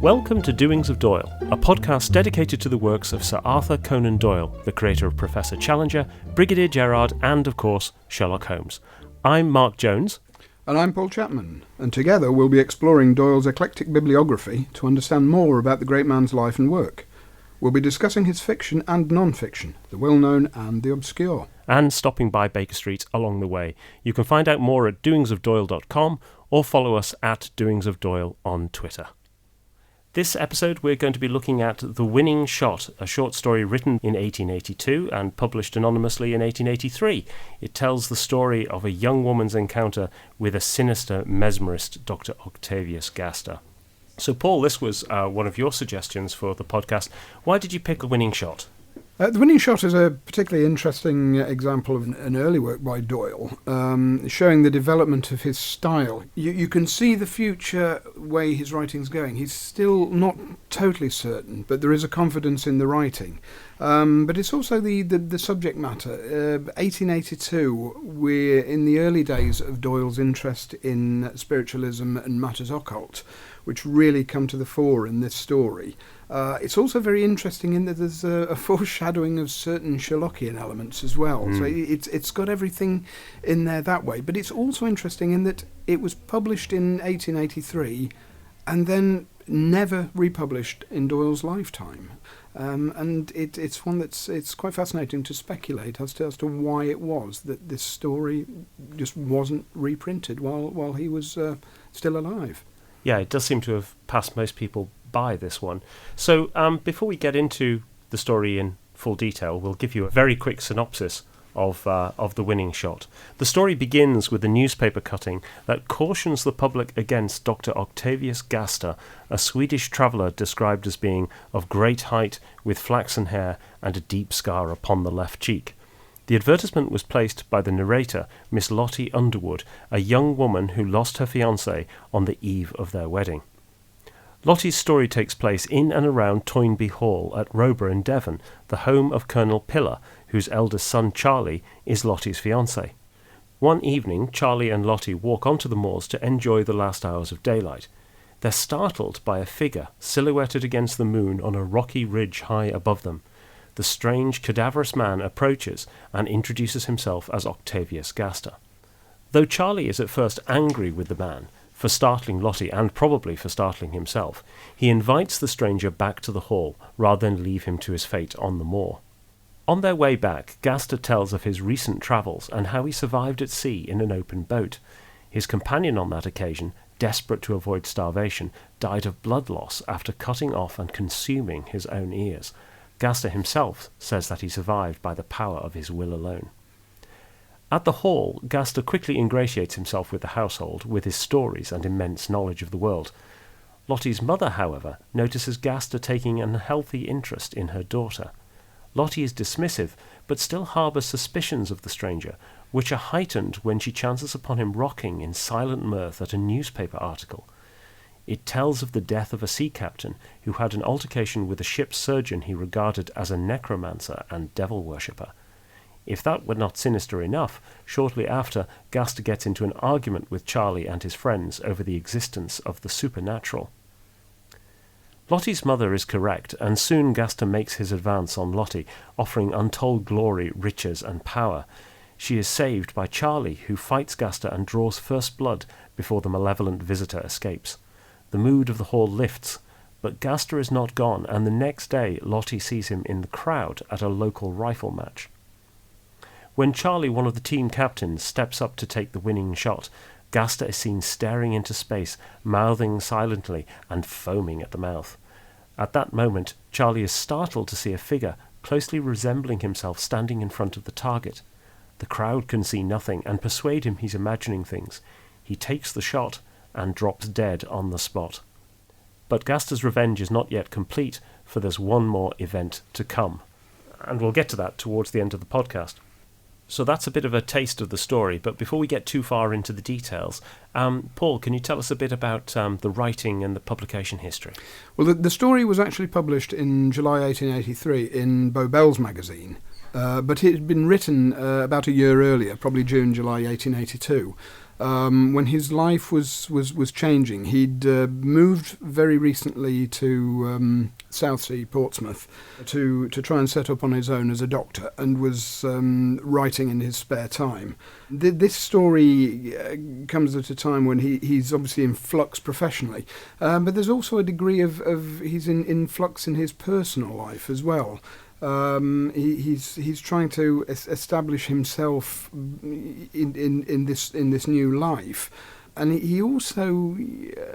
Welcome to Doings of Doyle, a podcast dedicated to the works of Sir Arthur Conan Doyle, the creator of Professor Challenger, Brigadier Gerard, and, of course, Sherlock Holmes. I'm Mark Jones. And I'm Paul Chapman, and together we'll be exploring Doyle's eclectic bibliography to understand more about the great man's life and work. We'll be discussing his fiction and non-fiction, the well-known and the obscure. And stopping by Baker Street along the way. You can find out more at doingsofdoyle.com or follow us at doingsofdoyle on Twitter. This episode we're going to be looking at The Winning Shot, a short story written in 1882 and published anonymously in 1883. It tells the story of a young woman's encounter with a sinister mesmerist, Dr Octavius Gaster. So Paul, this was one of your suggestions for the podcast. Why did you pick The Winning Shot? The Winning Shot is a particularly interesting example of an early work by Doyle, showing the development of his style. You can see the future way his writing's going. He's still not totally certain, but there is a confidence in the writing. But it's also the subject matter. 1882, we're in the early days of Doyle's interest in spiritualism and matters occult, which really come to the fore in this story. It's also very interesting in that there's a foreshadowing of certain Sherlockian elements as well. So it's got everything in there that way. But it's also interesting in that it was published in 1883 and then never republished in Doyle's lifetime. And it's one it's quite fascinating to speculate as to why it was that this story just wasn't reprinted while he was still alive. Yeah, it does seem to have passed most people by, this one. So before we get into the story in full detail, we'll give you a very quick synopsis of The Winning Shot. The story begins with a newspaper cutting that cautions the public against Dr Octavius Gaster, a Swedish traveller described as being of great height with flaxen hair and a deep scar upon the left cheek. The advertisement was placed by the narrator, Miss Lottie Underwood, a young woman who lost her fiancé on the eve of their wedding. Lottie's story takes place in and around Toynbee Hall at Rober in Devon, the home of Colonel Pillar, whose eldest son Charlie is Lottie's fiancé. One evening, Charlie and Lottie walk onto the moors to enjoy the last hours of daylight. They're startled by a figure silhouetted against the moon on a rocky ridge high above them. The strange, cadaverous man approaches and introduces himself as Octavius Gaster. Though Charlie is at first angry with the man for startling Lottie and probably for startling himself, he invites the stranger back to the hall rather than leave him to his fate on the moor. On their way back, Gaster tells of his recent travels and how he survived at sea in an open boat. His companion on that occasion, desperate to avoid starvation, died of blood loss after cutting off and consuming his own ears. Gaster himself says that he survived by the power of his will alone. At the hall, Gaster quickly ingratiates himself with the household with his stories and immense knowledge of the world. Lottie's mother, however, notices Gaster taking an unhealthy interest in her daughter. Lottie is dismissive, but still harbours suspicions of the stranger, which are heightened when she chances upon him rocking in silent mirth at a newspaper article. It tells of the death of a sea captain who had an altercation with a ship's surgeon he regarded as a necromancer and devil worshipper. If that were not sinister enough, shortly after, Gaster gets into an argument with Charlie and his friends over the existence of the supernatural. Lottie's mother is correct, and soon Gaster makes his advance on Lottie, offering untold glory, riches, and power. She is saved by Charlie, who fights Gaster and draws first blood before the malevolent visitor escapes. The mood of the hall lifts, but Gaster is not gone, and the next day Lottie sees him in the crowd at a local rifle match. When Charlie, one of the team captains, steps up to take the winning shot, Gaster is seen staring into space, mouthing silently and foaming at the mouth. At that moment, Charlie is startled to see a figure closely resembling himself standing in front of the target. The crowd can see nothing and persuade him he's imagining things. He takes the shot and drops dead on the spot. But Gaster's revenge is not yet complete, for there's one more event to come. And we'll get to that towards the end of the podcast. So that's a bit of a taste of the story, but before we get too far into the details, Paul, can you tell us a bit about the writing and the publication history? Well, the story was actually published in July 1883 in Bowbells magazine, but it had been written about a year earlier, probably June, July 1882. when his life was changing. He'd moved very recently to Southsea, Portsmouth, to try and set up on his own as a doctor, and was writing in his spare time. This story comes at a time when he's obviously in flux professionally, but there's also a degree of he's in flux in his personal life as well. He's trying to establish himself in this new life, and he also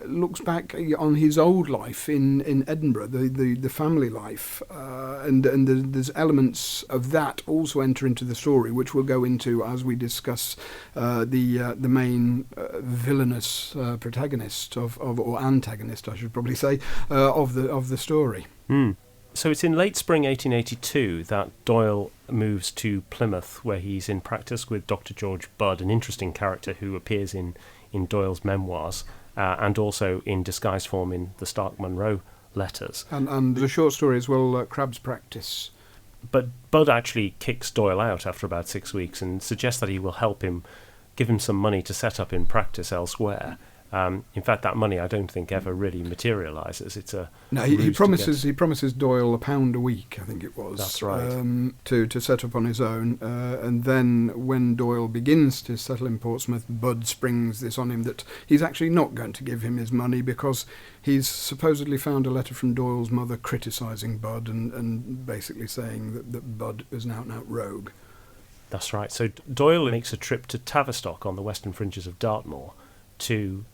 looks back on his old life in Edinburgh, the family life, and there's elements of that also enter into the story, which we'll go into as we discuss the main villainous protagonist or antagonist, I should probably say, of the story. Mm. So it's in late spring 1882 that Doyle moves to Plymouth, where he's in practice with Dr. George Budd, an interesting character who appears in Doyle's memoirs and also in disguised form in the Stark Munro letters. And the short story as well, Crab's Practice. But Budd actually kicks Doyle out after about 6 weeks and suggests that he will help him, give him some money to set up in practice elsewhere. In fact, that money I don't think ever really materialises. It's a he promises Doyle £1 a week, I think it was. That's right. To set up on his own, and then when Doyle begins to settle in Portsmouth, Budd springs this on him that he's actually not going to give him his money because he's supposedly found a letter from Doyle's mother criticising Budd and basically saying that Budd is an out-and-out rogue. That's right. So Doyle makes a trip to Tavistock on the western fringes of Dartmoor to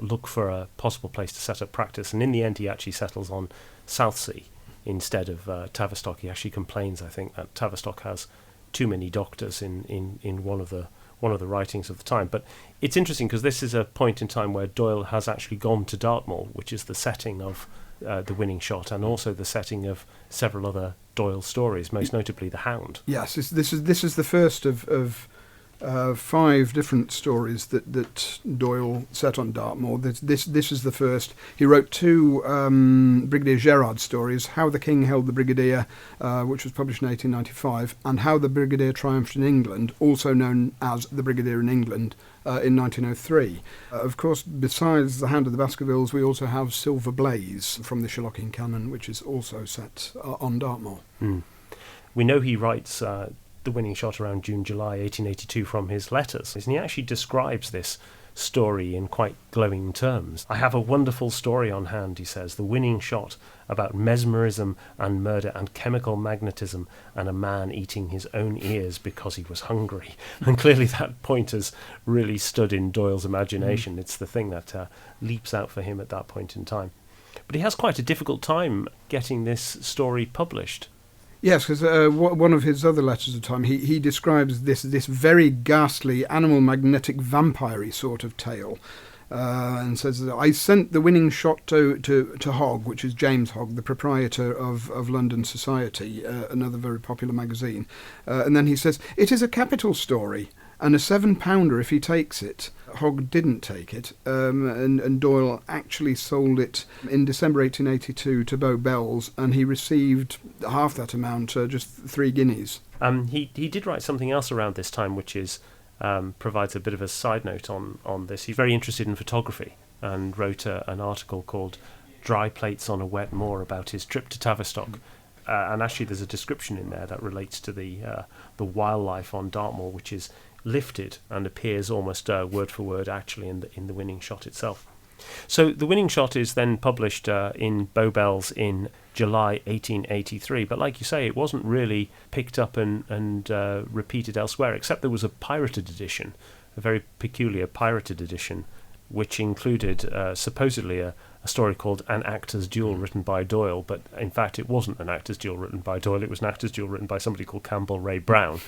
look for a possible place to set up practice, and in the end he actually settles on Southsea instead of Tavistock. He actually complains, I think, that Tavistock has too many doctors in one of the writings of the time. But it's interesting because this is a point in time where Doyle has actually gone to Dartmoor, which is the setting of The Winning Shot, and also the setting of several other Doyle stories, most notably The Hound. Yes, this is the first of 5 different stories that Doyle set on Dartmoor. This is the first. He wrote 2 Brigadier Gerard stories, How the King Held the Brigadier, which was published in 1895, and How the Brigadier Triumphed in England, also known as The Brigadier in England, in 1903. Of course, besides The Hound of the Baskervilles, we also have Silver Blaze from the Sherlockian canon, which is also set on Dartmoor. Mm. We know he writes The Winning Shot around June-July 1882 from his letters, and he actually describes this story in quite glowing terms. I have a wonderful story on hand, he says, The Winning Shot, about mesmerism and murder and chemical magnetism and a man eating his own ears because he was hungry. And clearly that point has really stood in Doyle's imagination. It's the thing that leaps out for him at that point in time. But he has quite a difficult time getting this story published. Yes, because one of his other letters at the time, he describes this very ghastly animal magnetic vampire-y sort of tale, and says that I sent The Winning Shot to Hogg, which is James Hogg, the proprietor of London Society, another very popular magazine, and then he says, it is a capital story, and a £7 if he takes it. Hogg didn't take it, and Doyle actually sold it in December 1882 to Bow Bells, and he received half that amount, just 3 guineas. He did write something else around this time, which is provides a bit of a side note on this. He's very interested in photography and wrote an article called Dry Plates on a Wet Moor about his trip to Tavistock. And actually there's a description in there that relates to the wildlife on Dartmoor, which is lifted and appears almost word for word actually in the Winning Shot itself. So The Winning Shot is then published in Bow Bells in July 1883, but like you say, it wasn't really picked up and repeated elsewhere, except there was a pirated edition, a very peculiar pirated edition, which included supposedly a story called An Actor's Duel written by Doyle, but in fact it wasn't an actor's duel written by Doyle, it was an actor's duel written by somebody called Campbell Ray Brown.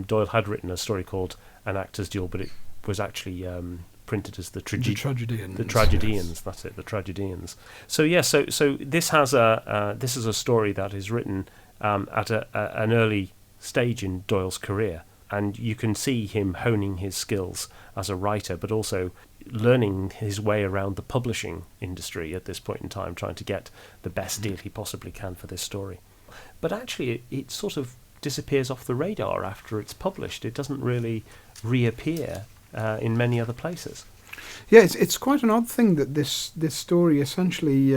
Doyle had written a story called An Actor's Duel, but it was actually printed as the Tragedians. The Tragedians, yes. That's it, the Tragedians. So yeah, so this has this is a story that is written at an early stage in Doyle's career, and you can see him honing his skills as a writer, but also learning his way around the publishing industry at this point in time, trying to get the best deal he possibly can for this story. But actually, it sort of disappears off the radar after it's published. It doesn't really reappear in many other places. Yeah, it's quite an odd thing that this story essentially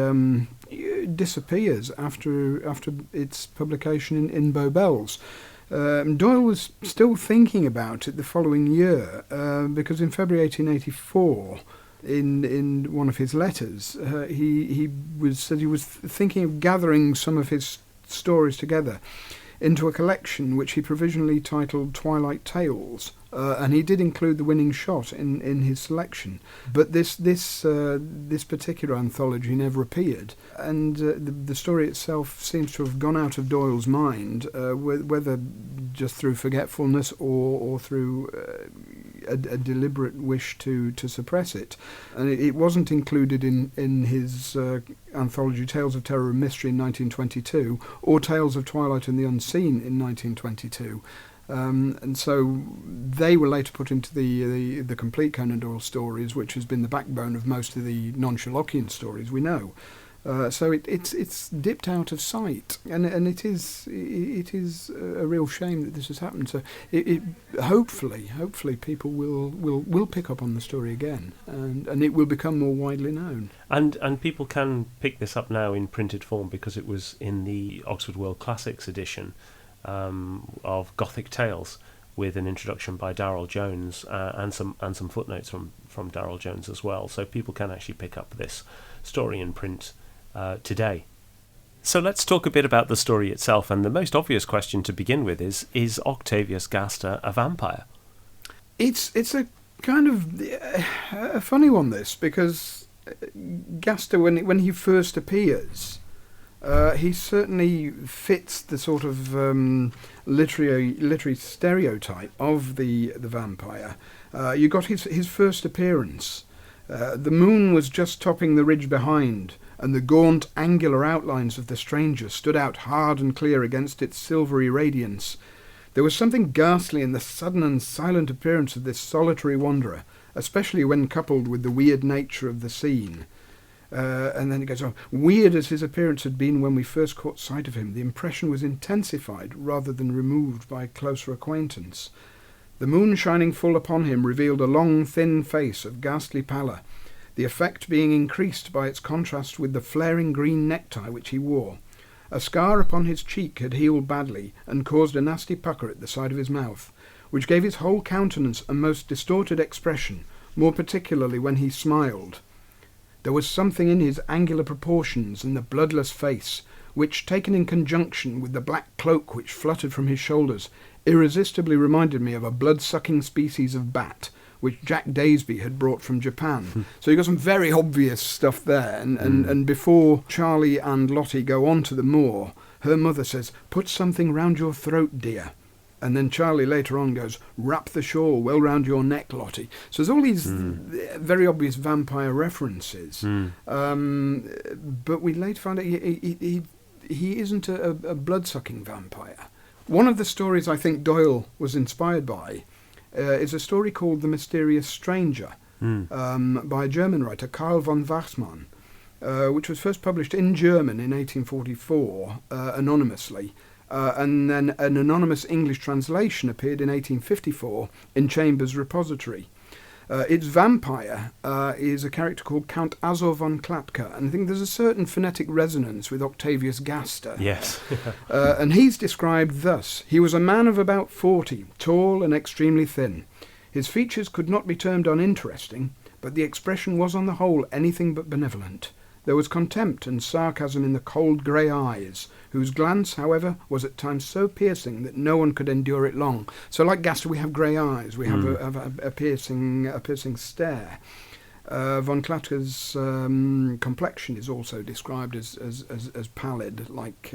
disappears after its publication in Bowbells. Doyle was still thinking about it the following year, because in February 1884, in one of his letters, he said he was thinking of gathering some of his stories together into a collection which he provisionally titled Twilight Tales, and he did include The Winning Shot in his selection. But this particular anthology never appeared, and the story itself seems to have gone out of Doyle's mind, whether just through forgetfulness or through a deliberate wish to suppress it. And it wasn't included in his anthology Tales of Terror and Mystery in 1922, or Tales of Twilight and the Unseen in 1922. And so they were later put into the complete Conan Doyle stories, which has been the backbone of most of the non-Sherlockian stories we know. So it's dipped out of sight, and it is a real shame that this has happened. So hopefully people will pick up on the story again, and it will become more widely known. And people can pick this up now in printed form, because it was in the Oxford World Classics edition of Gothic Tales, with an introduction by Darryl Jones and some footnotes from Darryl Jones as well. So people can actually pick up this story in print today. So let's talk a bit about the story itself, and the most obvious question to begin with is Octavius Gaster a vampire? It's a kind of a funny one, this, because Gaster, when he first appears, he certainly fits the sort of literary stereotype of the vampire. You got his first appearance. The moon was just topping the ridge behind, and the gaunt, angular outlines of the stranger stood out hard and clear against its silvery radiance. There was something ghastly in the sudden and silent appearance of this solitary wanderer, especially when coupled with the weird nature of the scene. And then it goes on. Weird as his appearance had been when we first caught sight of him, the impression was intensified rather than removed by closer acquaintance. The moon shining full upon him revealed a long, thin face of ghastly pallor, the effect being increased by its contrast with the flaring green necktie which he wore. A scar upon his cheek had healed badly and caused a nasty pucker at the side of his mouth, which gave his whole countenance a most distorted expression, more particularly when he smiled. There was something in his angular proportions and the bloodless face, which, taken in conjunction with the black cloak which fluttered from his shoulders, irresistibly reminded me of a blood-sucking species of bat, which Jack Daysby had brought from Japan. So you got some very obvious stuff there, and before Charlie and Lottie go on to the moor, her mother says, "Put something round your throat, dear." And then Charlie later on goes, "Wrap the shawl well round your neck, Lottie." So there's all these very obvious vampire references. But we later find out he isn't a blood-sucking vampire. One of the stories I think Doyle was inspired by is a story called The Mysterious Stranger, by a German writer, Karl von Wachsmann, which was first published in German in 1844, anonymously. And then an anonymous English translation appeared in 1854 in Chambers' repository. Its vampire is a character called Count Azor von Klatka, and I think there's a certain phonetic resonance with Octavius Gaster. Yes. And he's described thus. He was a man of about 40, tall and extremely thin. His features could not be termed uninteresting, but the expression was on the whole anything but benevolent. There was contempt and sarcasm in the cold grey eyes, whose glance, however, was at times so piercing that no one could endure it long. So like Gaster, we have grey eyes, we have a piercing stare. Von Klatka's complexion is also described as pallid, like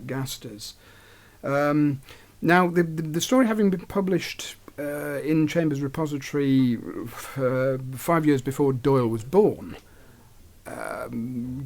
Gaster's. Now, the story having been published in Chambers' repository 5 years before Doyle was born,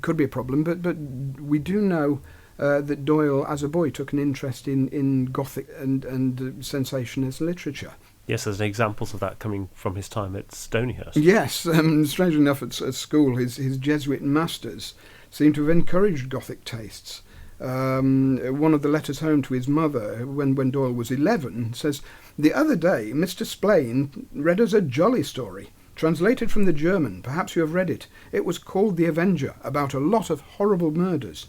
could be a problem, but we do know that Doyle, as a boy, took an interest in Gothic and sensationalist literature. Yes, there's examples of that coming from his time at Stonyhurst. Yes, strangely enough, at school, his Jesuit masters seem to have encouraged Gothic tastes. One of the letters home to his mother when Doyle was 11 says, "The other day Mr. Splain read us a jolly story, translated from the German. Perhaps you have read it. It was called The Avenger, about a lot of horrible murders."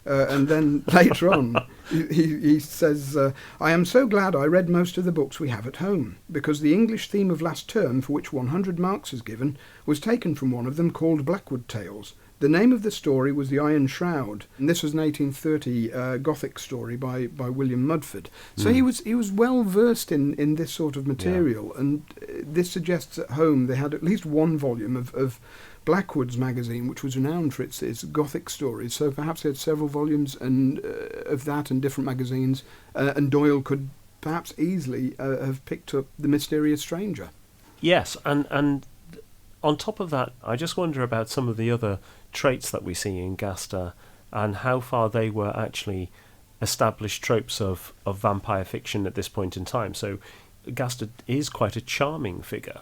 And then later on, he says, "I am so glad I read most of the books we have at home, because the English theme of last term, for which 100 marks is given, was taken from one of them called Blackwood Tales. The name of the story was The Iron Shroud, and this was an 1830 Gothic story by William Mudford." So he was well versed in this sort of material, and this suggests at home they had at least one volume of Blackwood's magazine, which was renowned for its Gothic stories. So perhaps they had several volumes of that and different magazines, and Doyle could perhaps easily have picked up The Mysterious Stranger. Yes, and on top of that, I just wonder about some of the other traits that we see in Gaster and how far they were actually established tropes of vampire fiction at this point in time. So Gaster is quite a charming figure.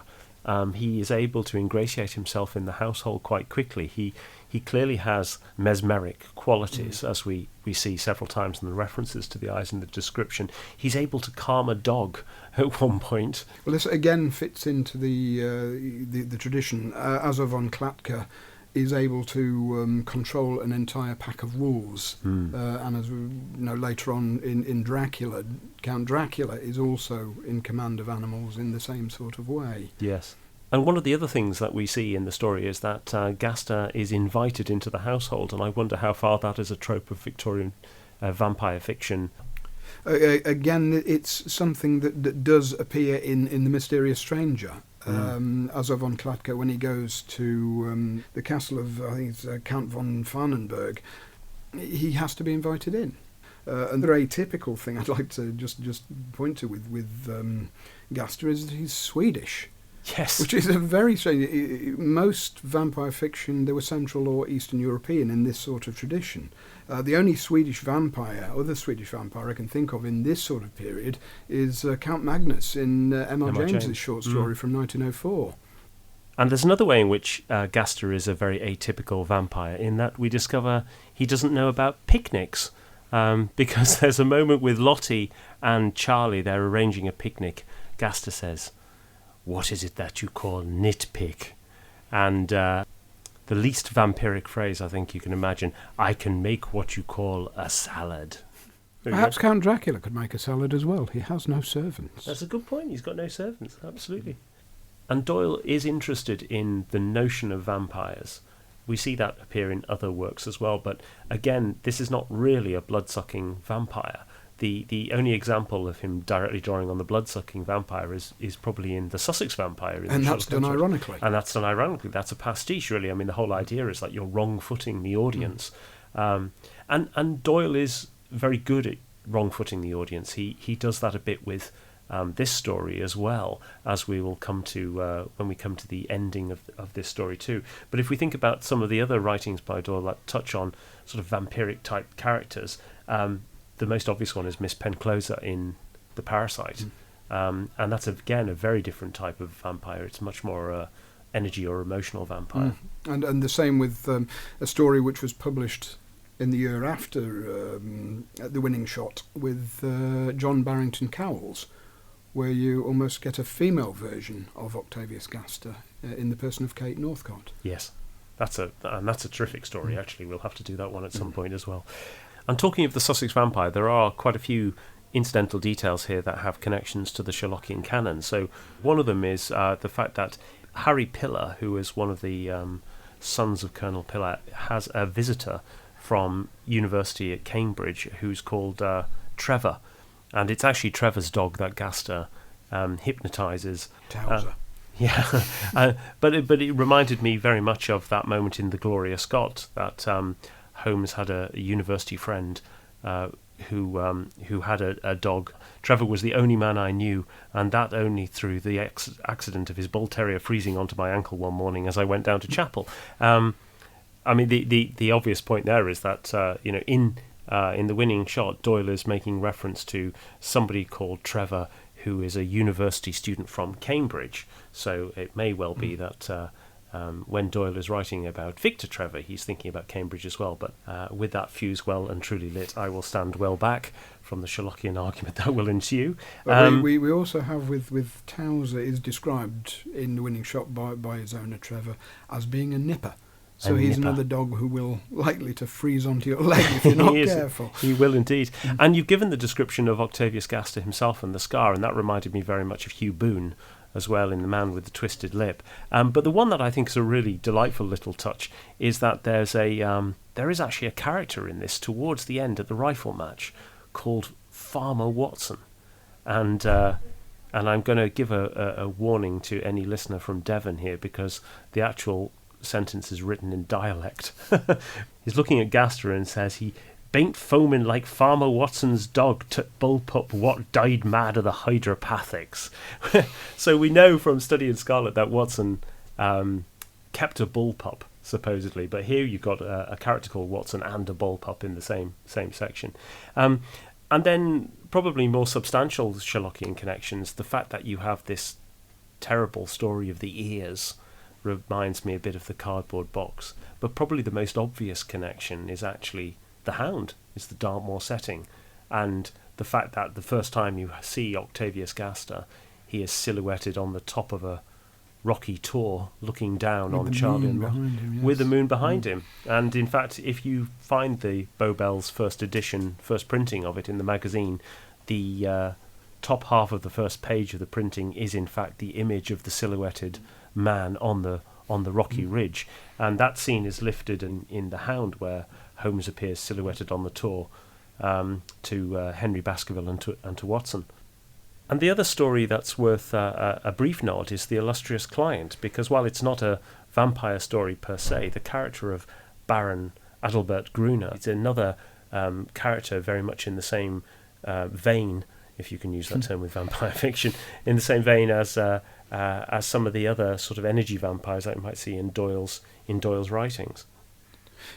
He is able to ingratiate himself in the household quite quickly. He clearly has mesmeric qualities, as we see several times in the references to the eyes in the description. He's able to calm a dog at one point. Well, this again fits into the tradition. Azor von Klatka is able to control an entire pack of wolves. And as we know later on in Dracula, Count Dracula is also in command of animals in the same sort of way. Yes. And one of the other things that we see in the story is that Gaster is invited into the household, and I wonder how far that is a trope of Victorian vampire fiction. Again, it's something that does appear in The Mysterious Stranger. Azor von Klatka, when he goes to the castle of, I think it's Count von Farnenberg, he has to be invited in. And the very typical thing I'd like to just point to with Gaster is that he's Swedish. Yes. Which is a very strange. Most vampire fiction, they were Central or Eastern European in this sort of tradition. The only other Swedish vampire I can think of in this sort of period is Count Magnus in M.R. James's short story from 1904. And there's another way in which Gaster is a very atypical vampire, in that we discover he doesn't know about picnics, because there's a moment with Lottie and Charlie, they're arranging a picnic. Gaster says, "What is it that you call nitpick?" And the least vampiric phrase I think you can imagine, "I can make what you call a salad." Perhaps Count Dracula could make a salad as well. He has no servants. That's a good point. He's got no servants, absolutely. And Doyle is interested in the notion of vampires. We see that appear in other works as well, but again, this is not really a blood-sucking vampire. The only example of him directly drawing on the blood-sucking vampire is probably in the Sussex Vampire. And that's done ironically. And that's done ironically. That's a pastiche, really. I mean, the whole idea is that you're wrong-footing the audience. And Doyle is very good at wrong-footing the audience. He does that a bit with this story as well, as we will come to when we come to the ending of this story too. But if we think about some of the other writings by Doyle that touch on sort of vampiric-type characters, the most obvious one is Miss Penclosa in The Parasite. And that's, again, a very different type of vampire. It's much more energy or emotional vampire. And the same with a story which was published in the year after The Winning Shot with John Barrington Cowles, where you almost get a female version of Octavius Gaster in the person of Kate Northcott. Yes, that's a terrific story, actually. We'll have to do that one at some point as well. And talking of the Sussex Vampire, there are quite a few incidental details here that have connections to the Sherlockian canon. So one of them is the fact that Harry Pillar, who is one of the sons of Colonel Pillar, has a visitor from university at Cambridge who's called Trevor. And it's actually Trevor's dog that Gaster hypnotises. Towser. But it reminded me very much of that moment in The Gloria Scott, that Holmes had a university friend who had a dog. Trevor was the only man I knew, and that only through the accident of his bull terrier freezing onto my ankle one morning as I went down to chapel. I mean, the obvious point there is that in The Winning Shot, Doyle is making reference to somebody called Trevor, who is a university student from Cambridge. So it may well be that when Doyle is writing about Victor Trevor, he's thinking about Cambridge as well. But with that fuse well and truly lit, I will stand well back from the Sherlockian argument that will ensue. We also have with Towser is described in The Winning Shot by his owner Trevor as being a nipper. So he's another dog who will likely to freeze onto your leg if you're not careful. He will indeed. And you've given the description of Octavius Gaster himself and the scar, and that reminded me very much of Hugh Boone as well in The Man with the Twisted Lip. But the one that I think is a really delightful little touch is that there is actually a character in this towards the end at the rifle match called Farmer Watson. And I'm going to give a warning to any listener from Devon here, because the actual sentence is written in dialect. He's looking at Gaster and says he bain't foaming like Farmer Watson's dog took bullpup what died mad of the hydropathics. So we know from Study in Scarlet that Watson kept a bullpup, supposedly, but here you've got a character called Watson and a bullpup in the same section. And then probably more substantial Sherlockian connections, the fact that you have this terrible story of the ears reminds me a bit of the cardboard box, but probably the most obvious connection is actually the Hound. It's the Dartmoor setting, and the fact that the first time you see Octavius Gaster, he is silhouetted on the top of a rocky tor looking down on Charlie and him, with the moon behind him. And in fact, if you find the Bowbells first edition, first printing of it in the magazine, the top half of the first page of the printing is in fact the image of the silhouetted man on the rocky ridge, and that scene is lifted in The Hound, where Holmes appears silhouetted on the tor to Henry Baskerville and to Watson. And the other story that's worth a brief nod is The Illustrious Client, because while it's not a vampire story per se, the character of Baron Adalbert Gruner is another character very much in the same vein, if you can use that term with vampire fiction, in the same vein as some of the other sort of energy vampires that you might see in Doyle's writings.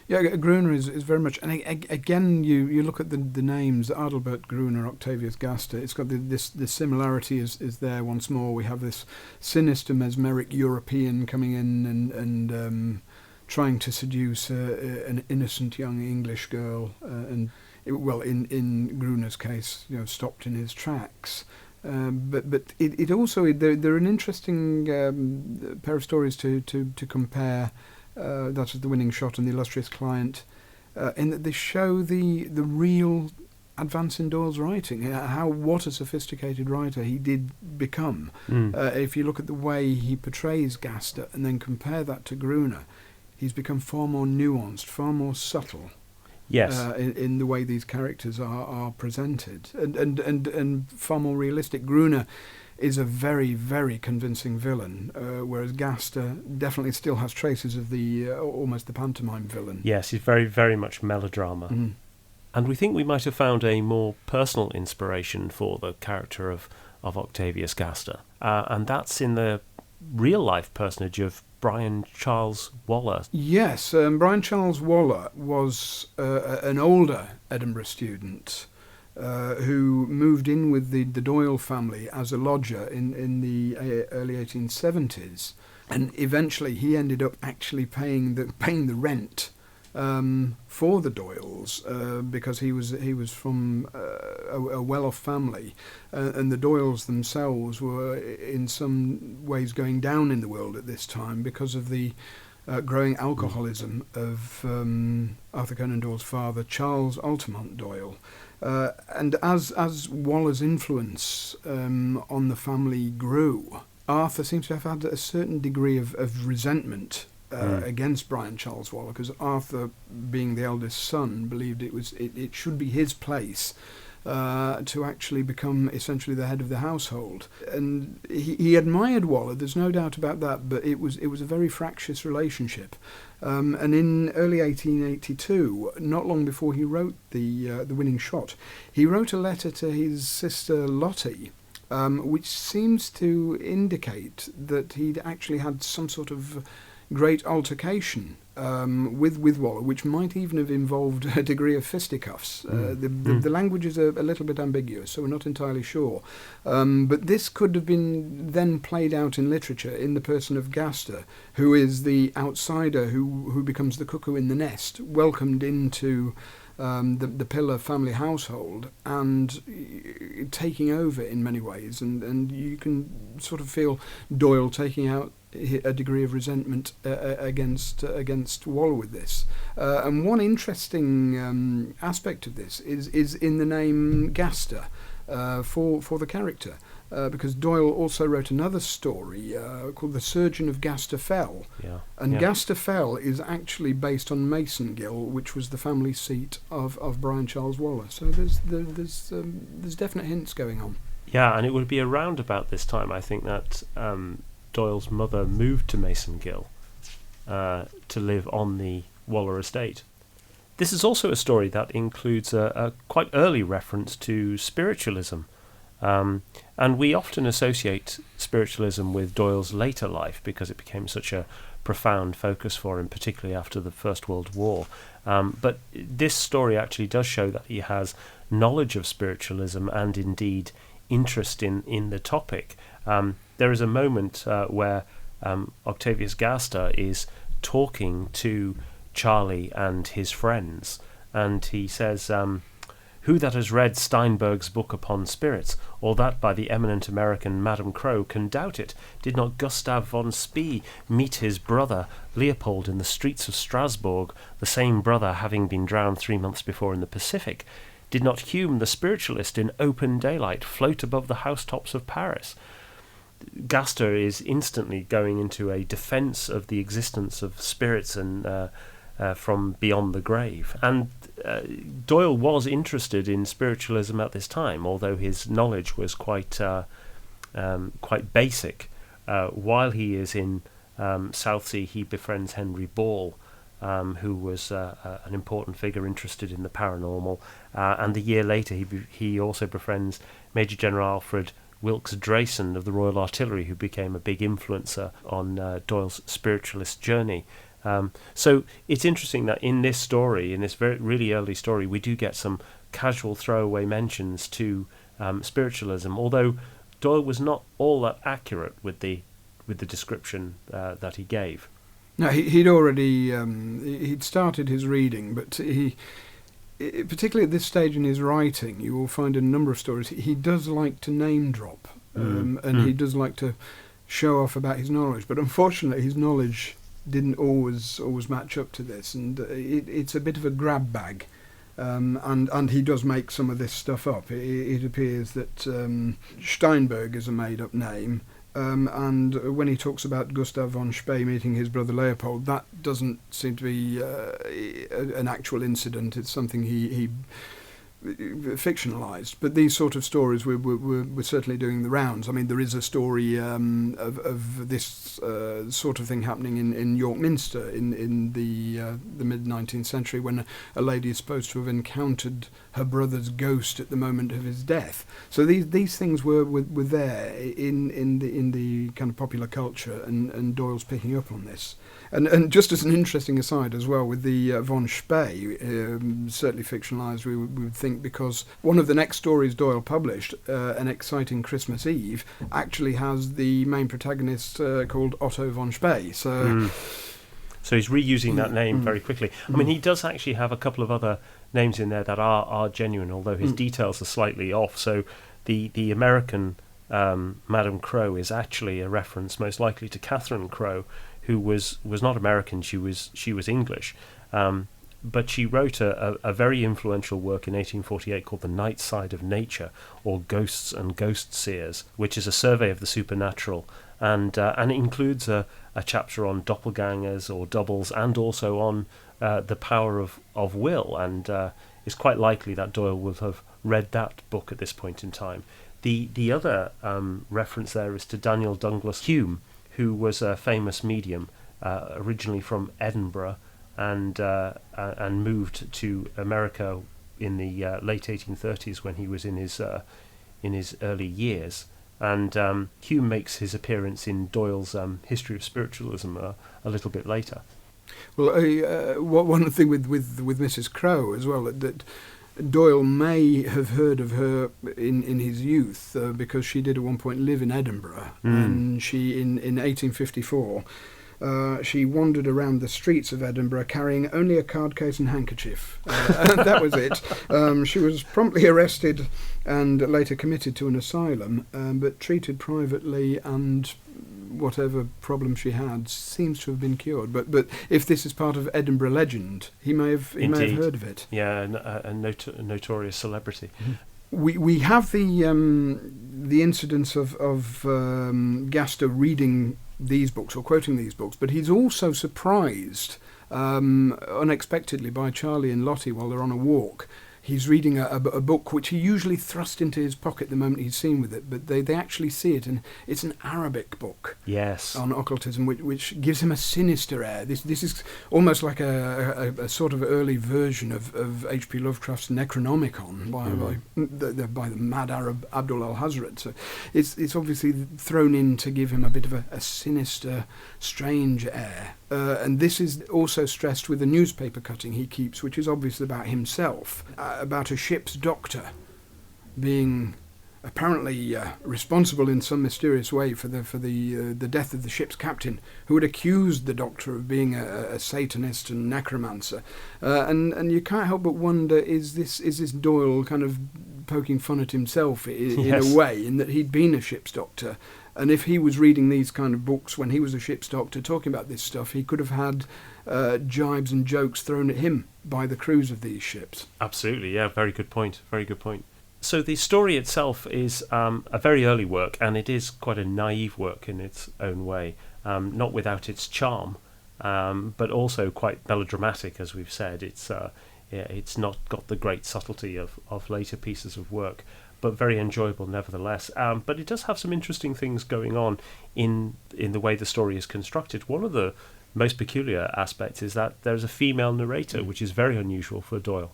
Yeah, Gruner is very much, and again, you look at the names, Adalbert Gruner, Octavius Gaster. It's got this similarity is there once more. We have this sinister, mesmeric European coming in and trying to seduce an innocent young English girl, in Gruner's case, stopped in his tracks. But it also they're an interesting pair of stories to compare. That is The Winning Shot and The Illustrious Client, in that they show the real advance in Doyle's writing, what a sophisticated writer he did become. If you look at the way he portrays Gaster and then compare that to Gruner, he's become far more nuanced, far more subtle. Yes, in the way these characters are presented, and far more realistic. Gruner is a very, very convincing villain, whereas Gaster definitely still has traces of the almost the pantomime villain. Yes, he's very, very much melodrama. And we think we might have found a more personal inspiration for the character of Octavius Gaster, and that's in the real-life personage of Brian Charles Waller. Yes, Brian Charles Waller was an older Edinburgh student who moved in with the Doyle family as a lodger in the early 1870s, and eventually he ended up actually paying the rent for the Doyles, because he was from a well-off family, and the Doyles themselves were in some ways going down in the world at this time because of the growing alcoholism of Arthur Conan Doyle's father, Charles Altamont Doyle. And as Waller's influence on the family grew, Arthur seems to have had a certain degree of resentment against Brian Charles Waller, because Arthur, being the eldest son, believed it should be his place to actually become essentially the head of the household. And he admired Waller, there's no doubt about that, but it was a very fractious relationship. And in early 1882, not long before he wrote the Winning Shot, he wrote a letter to his sister Lottie, which seems to indicate that he'd actually had some sort of great altercation with Waller, which might even have involved a degree of fisticuffs. The language is a little bit ambiguous, so we're not entirely sure. But this could have been then played out in literature in the person of Gaster, who is the outsider who becomes the cuckoo in the nest, welcomed into the Pillar family household and taking over in many ways. And you can sort of feel Doyle taking out a degree of resentment against Waller with this. And one interesting aspect of this is in the name Gaster for the character. Because Doyle also wrote another story called The Surgeon of Gaster Fell. Gaster Fell is actually based on Masongill, which was the family seat of Brian Charles Waller. So there's definite hints going on. Yeah, and it would be around about this time, I think, that Doyle's mother moved to Masongill to live on the Waller estate. This is also a story that includes a quite early reference to spiritualism. And we often associate spiritualism with Doyle's later life because it became such a profound focus for him, particularly after the First World War. But this story actually does show that he has knowledge of spiritualism and indeed interest in the topic. There is a moment where Octavius Gaster is talking to Charlie and his friends, and he says, "Who that has read Steinberg's book upon spirits, or that by the eminent American Madame Crowe, can doubt it? Did not Gustav von Spee meet his brother Leopold in the streets of Strasbourg, the same brother having been drowned 3 months before in the Pacific? Did not Hume, the spiritualist, in open daylight float above the housetops of Paris?" Gaster is instantly going into a defence of the existence of spirits and from beyond the grave. And Doyle was interested in spiritualism at this time, although his knowledge was quite basic. While he is in Southsea, he befriends Henry Ball, who was an important figure interested in the paranormal. And a year later, he also befriends Major General Alfred Wilkes Drayson of the Royal Artillery, who became a big influencer on Doyle's spiritualist journey. So it's interesting that in this story, in this really early story, we do get some casual throwaway mentions to spiritualism, although Doyle was not all that accurate with the description that he gave. No, he'd already he'd started his reading, but particularly at this stage in his writing, you will find in a number of stories he does like to name drop, he does like to show off about his knowledge. But unfortunately, his knowledge didn't always match up to this, and it's a bit of a grab bag. And he does make some of this stuff up. It appears that Steinberg is a made-up name, and when he talks about Gustav von Spee meeting his brother Leopold, that doesn't seem to be an actual incident. It's something he fictionalised. But these sort of stories we're certainly doing the rounds. I mean, there is a story of this sort of thing happening in York Minster in the mid-19th century, when a lady is supposed to have encountered her brother's ghost at the moment of his death. So these things were there in the kind of popular culture, and Doyle's picking up on this. And just as an interesting aside as well, with the von Spee, certainly fictionalised, we would think, because one of the next stories Doyle published, An Exciting Christmas Eve, actually has the main protagonist called Otto von Spee. So he's reusing that name very quickly. I mean, he does actually have a couple of other names in there that are genuine, although his details are slightly off. So the American Madame Crowe is actually a reference most likely to Catherine Crowe, who was not American. She was English, but she wrote a very influential work in 1848 called The Night Side of Nature, or Ghosts and Ghost Seers, which is a survey of the supernatural, and it includes a chapter on doppelgangers or doubles, and also on the power of will, and it's quite likely that Doyle will have read that book at this point in time. The other reference there is to Daniel Douglas Hume, who was a famous medium, originally from Edinburgh, and moved to America in the late 1830s when he was in his early years. And Hume makes his appearance in Doyle's History of Spiritualism a little bit later. Well, one thing with Mrs. Crowe as well, that Doyle may have heard of her in his youth because she did at one point live in Edinburgh, and she in 1854 she wandered around the streets of Edinburgh carrying only a card case and handkerchief. And that was it. She was promptly arrested and later committed to an asylum, but treated privately, and whatever problem she had seems to have been cured. But if this is part of Edinburgh legend, he may have heard of it. Yeah, a notorious celebrity. We have the incidence of Gaster reading these books or quoting these books, but he's also surprised unexpectedly by Charlie and Lottie while they're on a walk. He's reading a book which he usually thrust into his pocket the moment he's seen with it, but they actually see it, and it's an Arabic book. Yes. On occultism, which gives him a sinister air. This is almost like a sort of early version of H.P. Lovecraft's Necronomicon by the mad Arab Abdul al-Hazred. So it's obviously thrown in to give him a bit of a sinister, strange air. And this is also stressed with a newspaper cutting he keeps, which is obviously about himself, about a ship's doctor being apparently responsible in some mysterious way for the death of the ship's captain, who had accused the doctor of being a Satanist and necromancer. And you can't help but wonder, is this Doyle kind of poking fun at himself in a way, in that he'd been a ship's doctor? And if he was reading these kind of books when he was a ship's doctor talking about this stuff, he could have had jibes and jokes thrown at him by the crews of these ships. Absolutely, yeah, very good point. So the story itself is a very early work, and it is quite a naive work in its own way, not without its charm, but also quite melodramatic, as we've said. It's not got the great subtlety of later pieces of work, but very enjoyable nevertheless. But it does have some interesting things going on in the way the story is constructed. One of the most peculiar aspects is that there's a female narrator, which is very unusual for Doyle.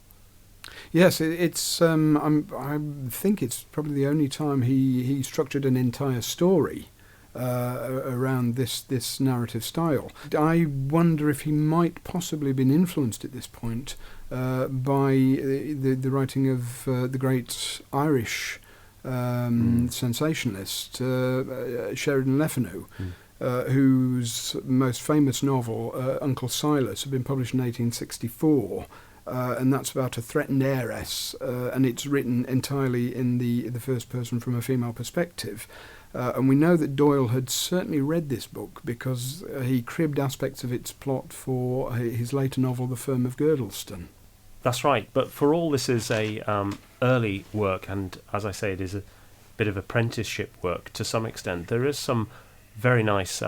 Yes, it's. I think it's probably the only time he structured an entire story around this narrative style. I wonder if he might possibly have been influenced at this point by the writing of the great Irish sensationalist Sheridan Le Fanu, whose most famous novel, Uncle Silas, had been published in 1864. And that's about a threatened heiress, and it's written entirely in the first person from a female perspective. And we know that Doyle had certainly read this book because he cribbed aspects of its plot for his later novel, The Firm of Girdleston. That's right, but for all this is a early work, and as I say, it is a bit of apprenticeship work to some extent. There is some very nice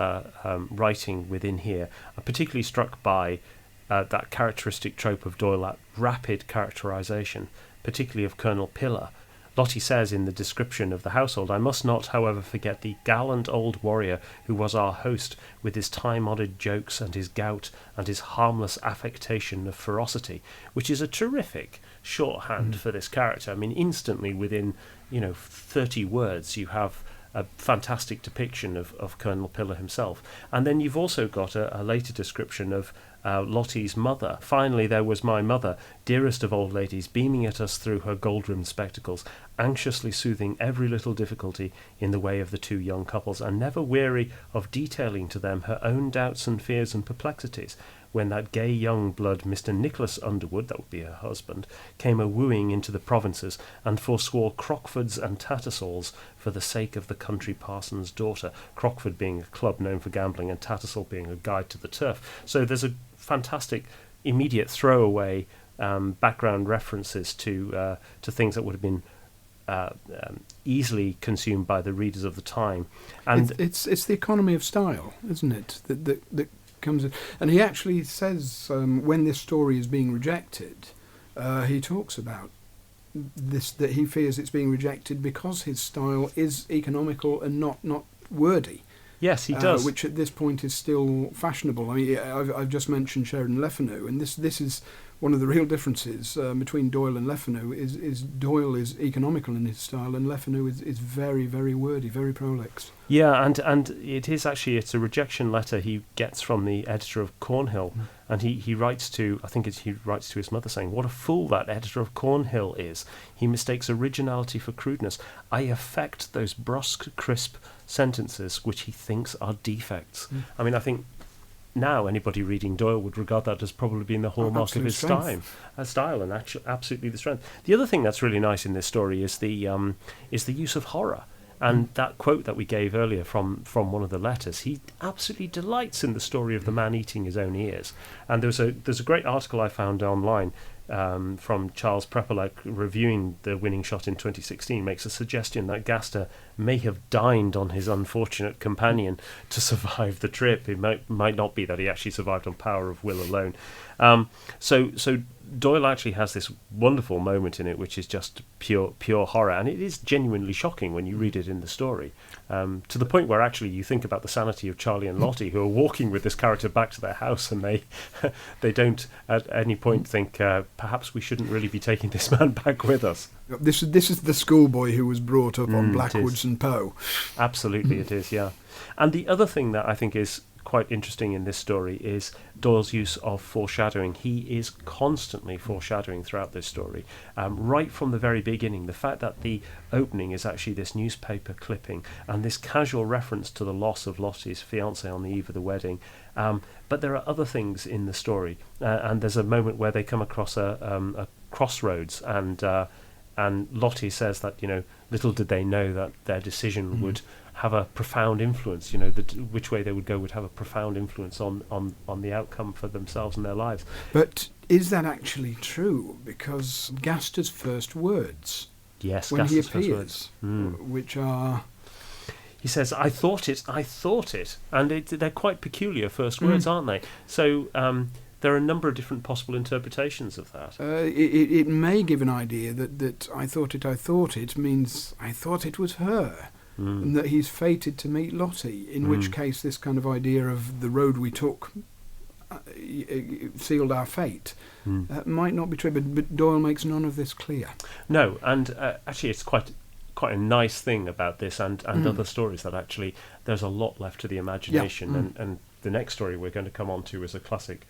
writing within here. I'm particularly struck by that characteristic trope of Doyle, that rapid characterisation, particularly of Colonel Pillar. Lottie says in the description of the household, "I must not, however, forget the gallant old warrior who was our host, with his time-honoured jokes and his gout and his harmless affectation of ferocity," which is a terrific shorthand for this character. I mean, instantly within 30 words you have a fantastic depiction of Colonel Pillar himself. And then you've also got a later description of Lottie's mother. "Finally there was my mother, dearest of old ladies, beaming at us through her gold-rimmed spectacles, anxiously soothing every little difficulty in the way of the two young couples, and never weary of detailing to them her own doubts and fears and perplexities, when that gay young blood, Mr. Nicholas Underwood," that would be her husband, "came a-wooing into the provinces, and forswore Crockfords and Tattersall's for the sake of the country parson's daughter," Crockford being a club known for gambling and Tattersall being a guide to the turf. So there's a fantastic immediate throwaway background references to things that would have been easily consumed by the readers of the time. And it's the economy of style, isn't it, that comes in. And he actually says when this story is being rejected, he talks about this, that he fears it's being rejected because his style is economical and not wordy. Yes, he does. Which at this point is still fashionable. I mean, I've just mentioned Sheridan Le Fanu, and this is one of the real differences between Doyle and Lefanu is Doyle is economical in his style, and Lefanu is very, very wordy, very prolix. Yeah, and it's a rejection letter he gets from the editor of Cornhill, and he writes to, he writes to his mother saying, "What a fool that editor of Cornhill is. He mistakes originality for crudeness. I affect those brusque, crisp sentences which he thinks are defects." I mean, I think now anybody reading Doyle would regard that as probably being the hallmark of his style, and absolutely the strength. The other thing that's really nice in this story is the use of horror. And that quote that we gave earlier from one of the letters, he absolutely delights in the story of the man eating his own ears. And there's a great article I found online from Charles Prepelec reviewing the winning shot in 2016, makes a suggestion that Gaster may have dined on his unfortunate companion to survive the trip. It might not be that he actually survived on power of will alone. So Doyle actually has this wonderful moment in it, which is just pure horror, and it is genuinely shocking when you read it in the story, to the point where actually you think about the sanity of Charlie and Lottie, who are walking with this character back to their house, and they don't at any point think perhaps we shouldn't really be taking this man back with us. This is the schoolboy who was brought up on Blackwoods and Poe. Absolutely, it is, yeah. And the other thing that I think is quite interesting in this story is Doyle's use of foreshadowing. He is constantly foreshadowing throughout this story, right from the very beginning. The fact that the opening is actually this newspaper clipping and this casual reference to the loss of Lottie's fiancé on the eve of the wedding. But there are other things in the story, and there's a moment where they come across a crossroads, and Lottie says that, little did they know that their decision would have a profound influence, which way they would go would have a profound influence on the outcome for themselves and their lives. But is that actually true? Because Gaster's first words, yes, when Gaster's he appears, which are... He says, I thought it, and they're quite peculiar first words, aren't they? So there are a number of different possible interpretations of that. It may give an idea that I thought it means I thought it was her. And that he's fated to meet Lottie, in which case this kind of idea of the road we took sealed our fate might not be true, but Doyle makes none of this clear. No, and actually it's quite a nice thing about this and other stories, that actually there's a lot left to the imagination, and the next story we're going to come on to is a classic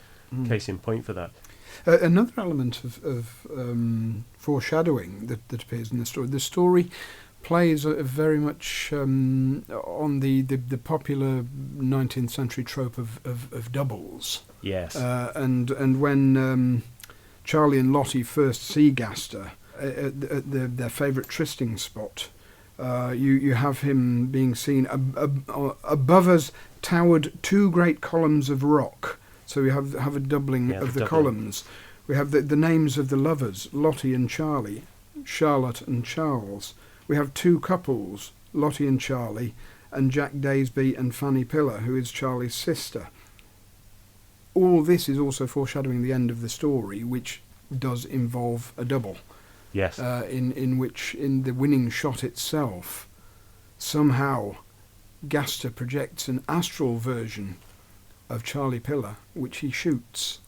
case in point for that. Another element of foreshadowing that appears in the story plays very much on the popular 19th century trope of doubles. Yes. And when Charlie and Lottie first see Gaster at their favourite trysting spot, you have him being seen above us towered two great columns of rock. So we have a doubling of the columns. We have the names of the lovers, Lottie and Charlie, Charlotte and Charles. We have two couples, Lottie and Charlie, and Jack Daysby and Fanny Pillar, who is Charlie's sister. All this is also foreshadowing the end of the story, which does involve a double. Yes. In which, in the winning shot itself, somehow Gaster projects an astral version of Charlie Pillar, which he shoots.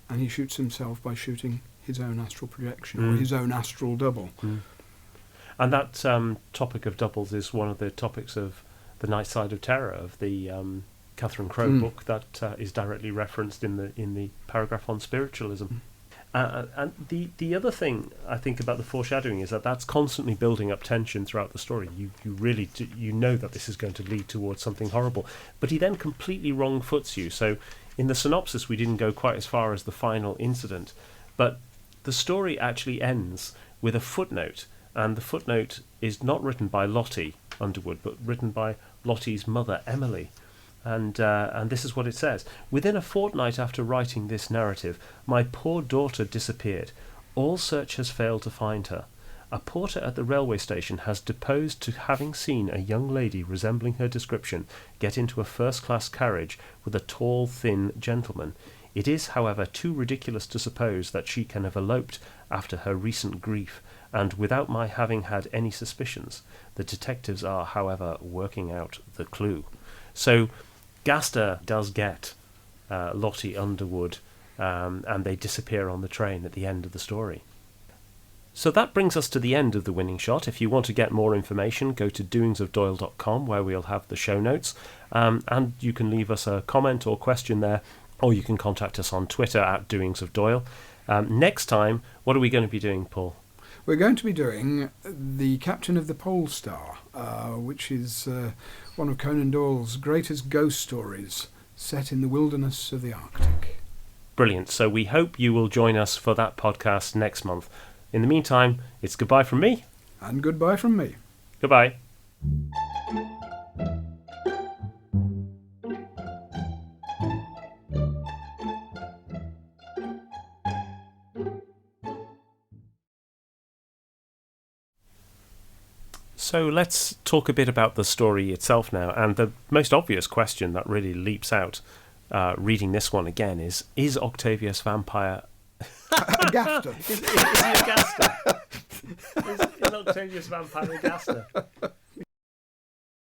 And he shoots himself by shooting his own astral projection, or his own astral double. And that topic of doubles is one of the topics of The Night Side of Terror, of the Catherine Crowe book that is directly referenced in the paragraph on spiritualism. And the other thing I think about the foreshadowing is that that's constantly building up tension throughout the story. You really you know that this is going to lead towards something horrible, but he then completely wrong-foots you. So in the synopsis we didn't go quite as far as the final incident, but the story actually ends with a footnote. And the footnote is not written by Lottie Underwood, but written by Lottie's mother, Emily. And this is what it says. Within a fortnight after writing this narrative, my poor daughter disappeared. All search has failed to find her. A porter at the railway station has deposed to having seen a young lady resembling her description get into a first-class carriage with a tall, thin gentleman. It is, however, too ridiculous to suppose that she can have eloped after her recent grief, and without my having had any suspicions. The detectives are, however, working out the clue. So Gaster does get Lottie Underwood and they disappear on the train at the end of the story. So that brings us to the end of The Winning Shot. If you want to get more information, go to doingsofdoyle.com, where we'll have the show notes, and you can leave us a comment or question there, or you can contact us on Twitter at doingsofdoyle. Next time, what are we going to be doing, Paul? We're going to be doing The Captain of the Pole Star, which is one of Conan Doyle's greatest ghost stories, set in the wilderness of the Arctic. Brilliant. So we hope you will join us for that podcast next month. In the meantime, it's goodbye from me. And goodbye from me. Goodbye. So let's talk a bit about the story itself now. And the most obvious question that really leaps out reading this one again is Octavius Vampire... A Gaster. Is he a Gaster? Is Octavius Vampire a Gaster?